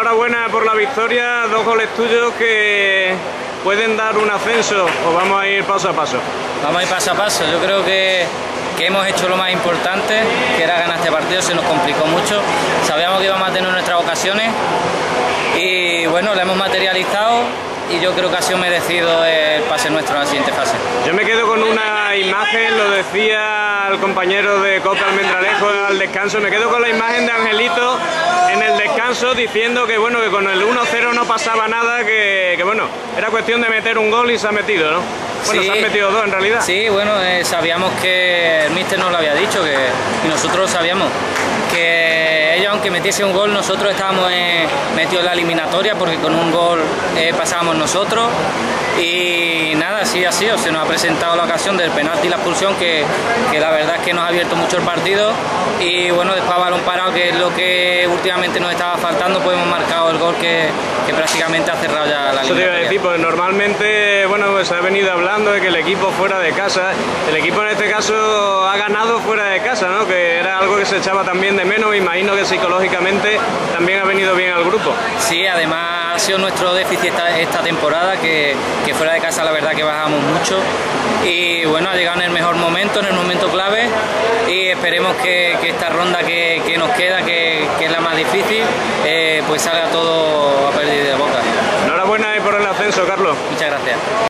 enhorabuena por la victoria, 2 goles tuyos que pueden dar un ascenso, o vamos a ir paso a paso. Vamos a ir paso a paso. Yo creo que hemos hecho lo más importante, que era ganar este partido. Se nos complicó mucho, sabíamos que íbamos a tener nuestras ocasiones y bueno, la hemos materializado y yo creo que ha sido merecido el pase nuestro a la siguiente fase. Yo me quedo con una imagen, lo decía el compañero de Copa Almendralejo al descanso, me quedo con la imagen de Angelito en el descanso diciendo que bueno, que con el 1-0 no pasaba nada, que bueno, era cuestión de meter un gol y se ha metido, ¿no? Bueno, sí, se han metido 2 en realidad. Sí, bueno, sabíamos que el míster nos lo había dicho, y nosotros lo sabíamos, que ellos aunque metiese un gol, nosotros estábamos metidos en la eliminatoria, porque con un gol pasábamos nosotros, y nada, así ha sido. Se nos ha presentado la ocasión del penalti y la expulsión, que la verdad es que nos ha abierto mucho el partido, y bueno, después a balón parado, que es lo que últimamente nos estaba faltando, pues hemos marcado el gol que prácticamente ha cerrado ya la eliminatoria. Eso te iba a decir, pues normalmente, bueno, pues se ha venido hablando de que el equipo fuera de casa, el equipo en este caso ha ganado fuera de casa, ¿no? Que era algo que se echaba también de menos, me imagino que psicológicamente también ha venido bien al grupo. Sí, además ha sido nuestro déficit esta temporada, que fuera de casa la verdad que bajamos mucho, y bueno, ha llegado en el mejor momento, en el momento clave, y esperemos que esta ronda que nos queda, que es la más difícil, pues salga todo a perder de boca. Enhorabuena por el ascenso, Carlos. Muchas gracias.